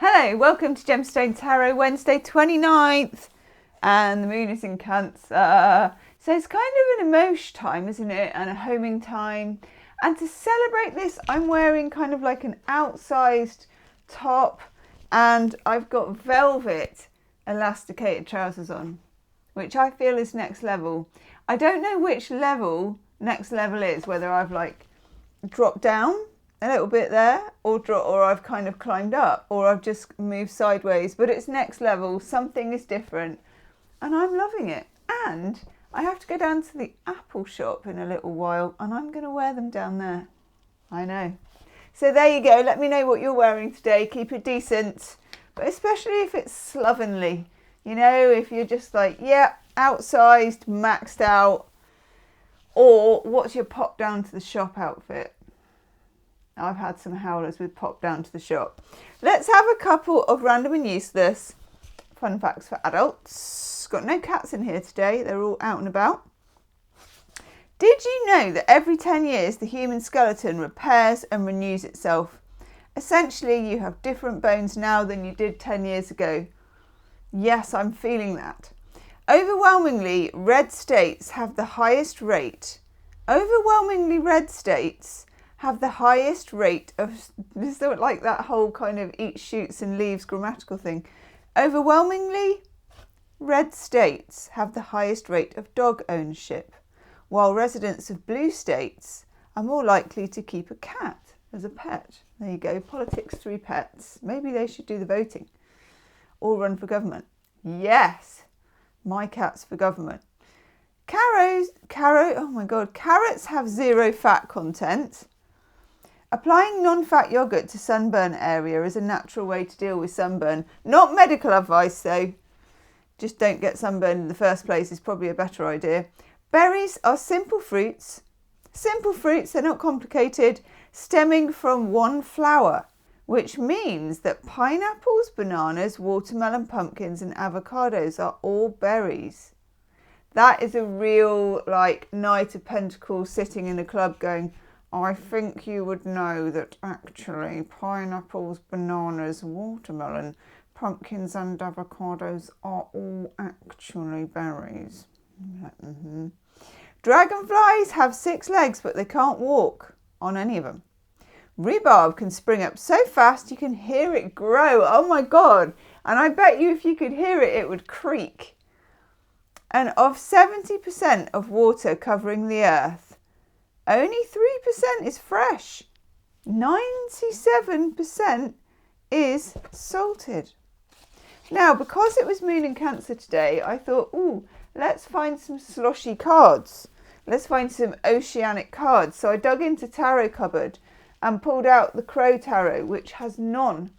Hello, welcome to Gemstone Tarot, Wednesday 29th, and the moon is in Cancer. So it's kind of an emotion time, isn't it? And a homing time. And to celebrate this, I'm wearing kind of like an outsized top, and I've got velvet elasticated trousers on, which I feel is next level. I don't know which level next level is, whether I've like dropped down a little bit there or I've kind of climbed up or I've just moved sideways, but it's next level. Something is different and I'm loving it. And I have to go down to the Apple shop in a little while and I'm going to wear them down there. I know. So there you go. Let me know what you're wearing today. Keep it decent, but especially if it's slovenly. You know, if you're just like, yeah, outsized, maxed out, or what's your pop down to the shop outfit? I've had some howlers with pop down to the shop. Let's have a couple of random and useless fun facts for adults. Got no cats in here today. They're all out and about. Did you know that every 10 years the human skeleton repairs and renews itself? Essentially, you have different bones now than you did 10 years ago. Yes, I'm feeling that. Overwhelmingly, red states have the highest rate. Overwhelmingly red states have the highest rate of, just don't like that whole kind of eat, shoots and leaves grammatical thing. Overwhelmingly, red states have the highest rate of dog ownership, while residents of blue states are more likely to keep a cat as a pet. There you go, politics through pets. Maybe they should do the voting or run for government. Yes, my cat's for government. Carrots have zero fat content. Applying non-fat yogurt to sunburn area is a natural way to deal with sunburn. Not medical advice though. Just don't get sunburned in the first place is probably a better idea. Berries are simple fruits. Simple fruits, they're not complicated, stemming from one flower, which means that pineapples, bananas, watermelon, pumpkins and avocados are all berries. That is a real like Knight of Pentacles sitting in a club going, I think you would know that actually pineapples, bananas, watermelon, pumpkins and avocados are all actually berries. Mm-hmm. Dragonflies have 6 legs, but they can't walk on any of them. Rhubarb can spring up so fast you can hear it grow. Oh my God. And I bet you if you could hear it, it would creak. And of 70% of water covering the earth, only 3% is fresh. 97% is salted. Now, because it was Moon in Cancer today, I thought, let's find some sloshy cards. Let's find some oceanic cards. So I dug into Tarot Cupboard and pulled out the Crow Tarot, which has none.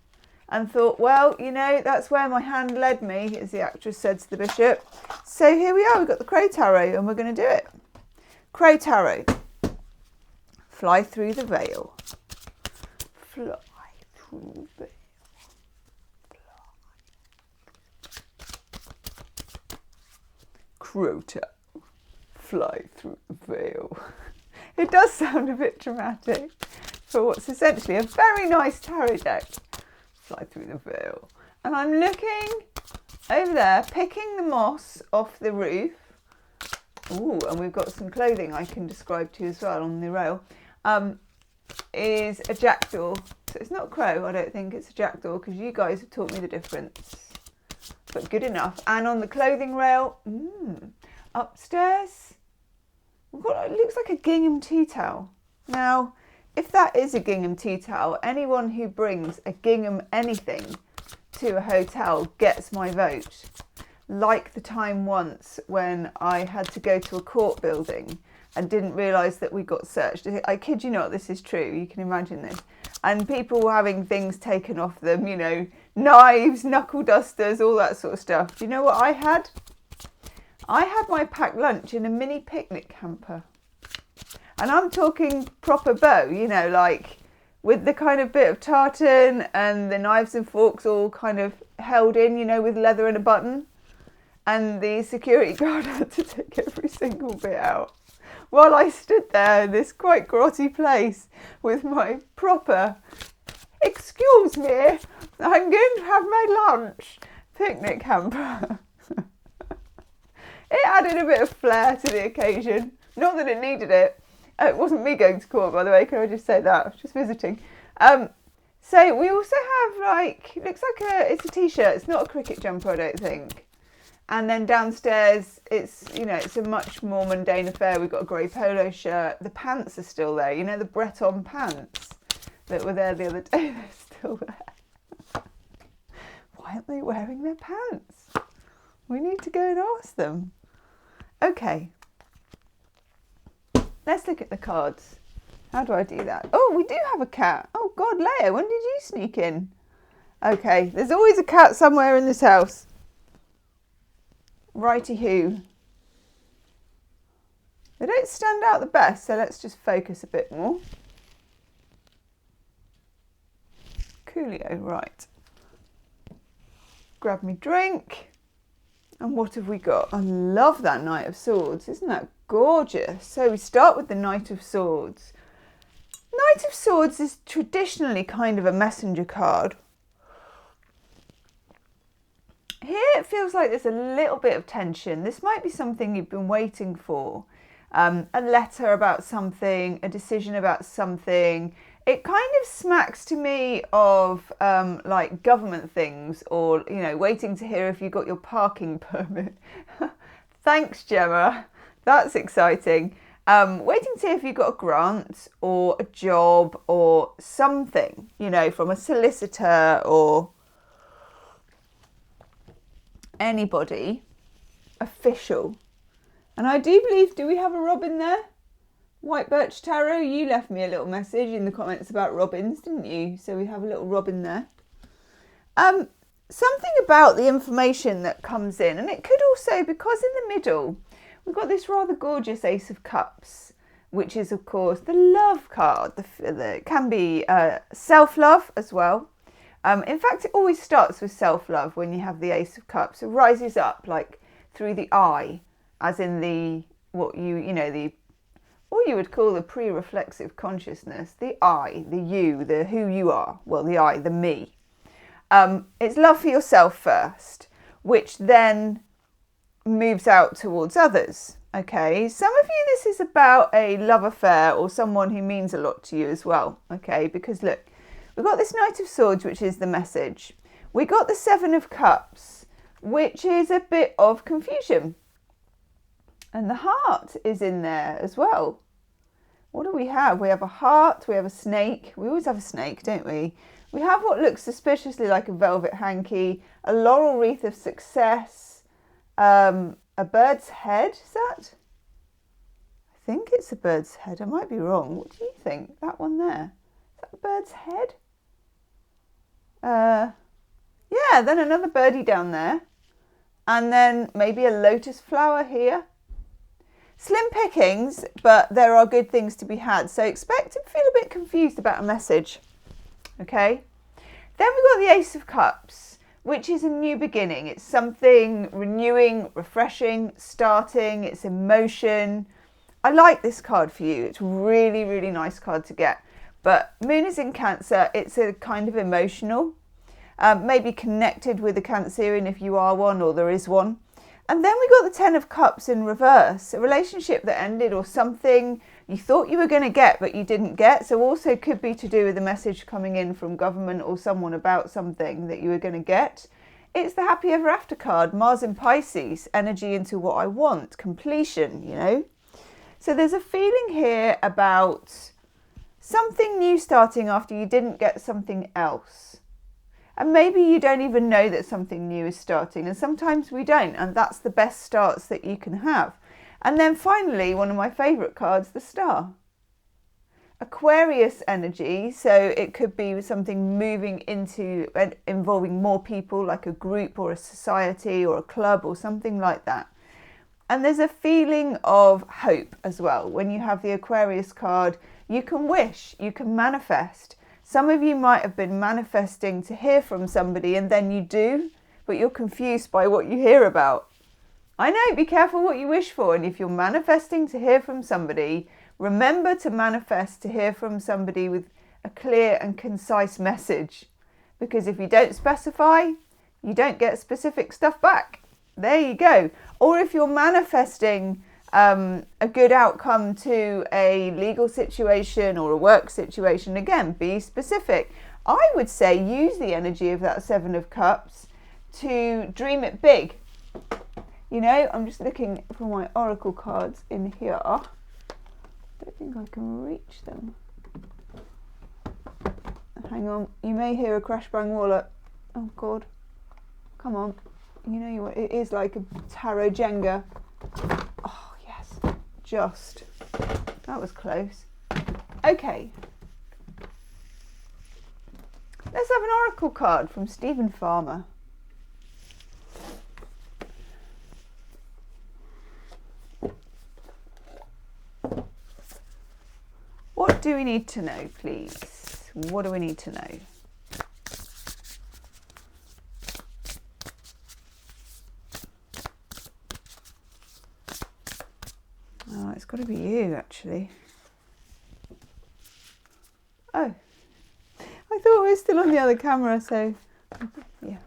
And thought, well, you know, that's where my hand led me, as the actress said to the bishop. So here we are, we've got the Crow Tarot and we're going to do it. Crow Tarot. Fly through the veil. Fly through the veil. Crow Tarot. Fly through the veil. It does sound a bit dramatic for what's essentially a very nice tarot deck. Fly through the veil. And I'm looking over there, picking the moss off the roof. Ooh, and we've got some clothing I can describe to you as well on the rail. Is a jackdaw. So it's not a crow, I don't think, it's a jackdaw because you guys have taught me the difference. But good enough. And on the clothing rail, upstairs, we've got, it looks like a gingham tea towel. Now, if that is a gingham tea towel, anyone who brings a gingham anything to a hotel gets my vote. Like the time once when I had to go to a court building and didn't realise that we got searched. I kid you not, this is true. You can imagine this. And people were having things taken off them, you know, knives, knuckle dusters, all that sort of stuff. Do you know what I had? I had my packed lunch in a mini picnic hamper. And I'm talking proper bow, you know, like with the kind of bit of tartan and the knives and forks all kind of held in, you know, with leather and a button. And the security guard had to take every single bit out. While I stood there in this quite grotty place with my proper, excuse me, I'm going to have my lunch. Picnic hamper. It added a bit of flair to the occasion. Not that it needed it. It wasn't me going to court, by the way. Can I just say that? I was just visiting. So we also have like, looks like it's a t-shirt. It's not a cricket jumper, I don't think. And then downstairs, it's a much more mundane affair. We've got a grey polo shirt. The pants are still there. The Breton pants that were there the other day. They're still there. Why aren't they wearing their pants? We need to go and ask them. Okay. Let's look at the cards. How do I do that? Oh, we do have a cat. Oh God, Leia, when did you sneak in? Okay, there's always a cat somewhere in this house. Righty-hoo. They don't stand out the best, so let's just focus a bit more. Coolio, right. Grab me drink. And what have we got? I love that Knight of Swords. Isn't that gorgeous? So we start with the Knight of Swords. Knight of Swords is traditionally kind of a messenger card. Here it feels like there's a little bit of tension. This might be something you've been waiting for. A letter about something, a decision about something. It kind of smacks to me of like government things, or, waiting to hear if you got your parking permit. Thanks, Gemma. That's exciting. Waiting to hear if you got a grant or a job or something, from a solicitor or anybody official. And I do believe, do we have a robin there? White Birch Tarot, you left me a little message in the comments about robins, didn't you? So we have a little robin there. Something about the information that comes in, and it could also, because in the middle, we've got this rather gorgeous Ace of Cups, which is, of course, the love card. It can be self-love as well. In fact, it always starts with self-love when you have the Ace of Cups. It rises up like through the eye, as in the, what you would call the pre-reflexive consciousness, the I, the you, the who you are. Well, the I, the me. It's love for yourself first, which then moves out towards others. Okay, some of you, this is about a love affair or someone who means a lot to you as well. Okay, because look, we've got this Knight of Swords, which is the message. We got the Seven of Cups, which is a bit of confusion. And the heart is in there as well. What do we have? We have a heart, we have a snake. We always have a snake, don't we? We have what looks suspiciously like a velvet hanky, a laurel wreath of success, a bird's head, is that? I think it's a bird's head. I might be wrong. What do you think? That one there. Is that a bird's head? Yeah, then another birdie down there. And then maybe a lotus flower here. Slim pickings, but there are good things to be had. So expect to feel a bit confused about a message. Okay. Then we've got the Ace of Cups, which is a new beginning. It's something renewing, refreshing, starting. It's emotion. I like this card for you. It's a really, really nice card to get. But Moon is in Cancer. It's a kind of emotional, maybe connected with a Cancerian if you are one or there is one. And then we got the Ten of Cups in reverse, a relationship that ended or something you thought you were going to get but you didn't get. So also could be to do with a message coming in from government or someone about something that you were going to get. It's the Happy Ever After card, Mars in Pisces, energy into what I want, completion, So there's a feeling here about something new starting after you didn't get something else. And maybe you don't even know that something new is starting, and sometimes we don't, and that's the best starts that you can have. And then finally, one of my favourite cards, the Star. Aquarius energy, so it could be something moving into involving more people, like a group or a society or a club or something like that. And there's a feeling of hope as well. When you have the Aquarius card, you can wish, you can manifest. Some of you might have been manifesting to hear from somebody and then you do, but you're confused by what you hear about. I know, be careful what you wish for. And if you're manifesting to hear from somebody, remember to manifest to hear from somebody with a clear and concise message, because if you don't specify, you don't get specific stuff back. There you go. Or if you're manifesting a good outcome to a legal situation or a work situation, again, be specific. I would say use the energy of that Seven of Cups to dream it big. You know, I'm just looking for my oracle cards in here. I don't think I can reach them. Hang on, you may hear a crash bang wallet. Oh God, come on. You know what, it is like a tarot Jenga. Oh yes, just. That was close. Okay. Let's have an oracle card from Stephen Farmer. What do we need to know, please? What do we need to know? Oh, it's got to be you, actually. Oh, I thought we were still on the other camera, so yeah.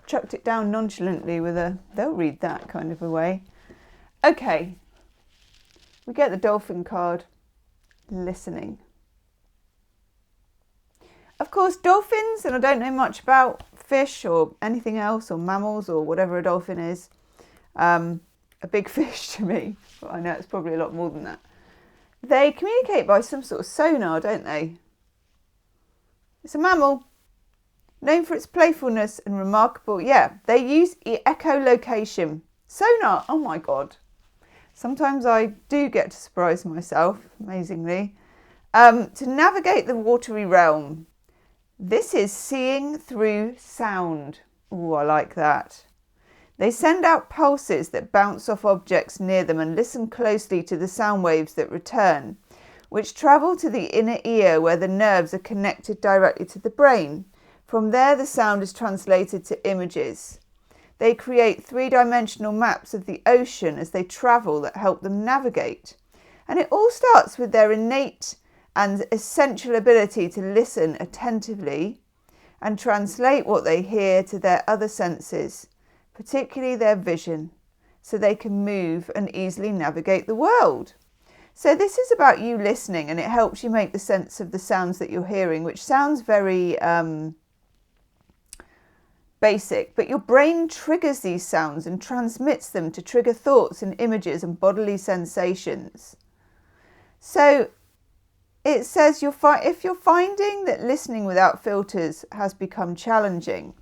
Chucked it down nonchalantly with a, they'll read that kind of a way. Okay, we get the dolphin card, listening. Of course, dolphins, and I don't know much about fish or anything else or mammals or whatever a dolphin is, a big fish to me, but I know it's probably a lot more than that. They communicate by some sort of sonar, don't they? It's a mammal, known for its playfulness and remarkable, yeah, they use echolocation. Sonar, oh my God. Sometimes I do get to surprise myself, amazingly. To navigate the watery realm. This is seeing through sound. Oh, I like that. They send out pulses that bounce off objects near them and listen closely to the sound waves that return, which travel to the inner ear where the nerves are connected directly to the brain. From there, the sound is translated to images. They create three-dimensional maps of the ocean as they travel that help them navigate. And it all starts with their innate and essential ability to listen attentively and translate what they hear to their other senses, particularly their vision, so they can move and easily navigate the world. So this is about you listening, and it helps you make the sense of the sounds that you're hearing, which sounds very basic, but your brain triggers these sounds and transmits them to trigger thoughts and images and bodily sensations. So it says if you're finding that listening without filters has become challenging,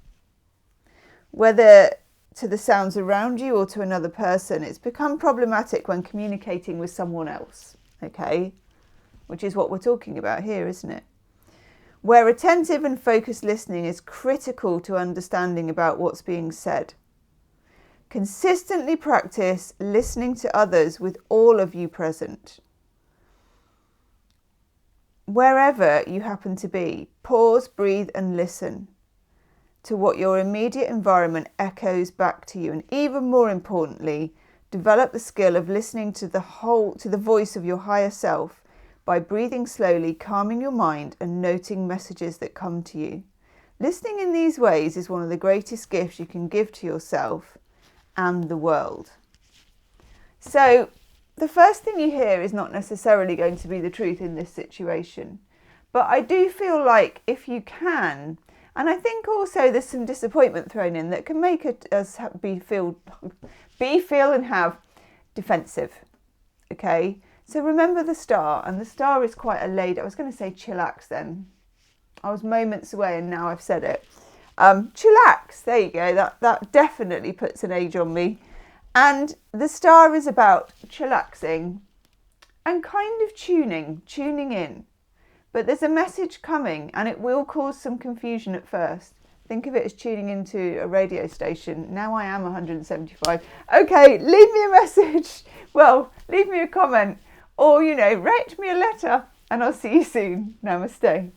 whether to the sounds around you or to another person, it's become problematic when communicating with someone else, okay? Which is what we're talking about here, isn't it? Where attentive and focused listening is critical to understanding about what's being said. Consistently practice listening to others with all of you present. Wherever you happen to be, pause, breathe and listen to what your immediate environment echoes back to you. And even more importantly, develop the skill of listening to the voice of your higher self by breathing slowly, calming your mind and noting messages that come to you. Listening in these ways is one of the greatest gifts you can give to yourself and the world. So the first thing you hear is not necessarily going to be the truth in this situation. But I do feel like if you can, and I think also there's some disappointment thrown in that can make us feel and have defensive. Okay, so remember the star, and the star is quite I was going to say chillax then. I was moments away and now I've said it. Chillax, there you go. That definitely puts an age on me. And the star is about chillaxing and kind of tuning in. But there's a message coming and it will cause some confusion at first. Think of it as tuning into a radio station. Now I am 175. Okay, leave me a message. Well, leave me a comment or, write me a letter and I'll see you soon. Namaste.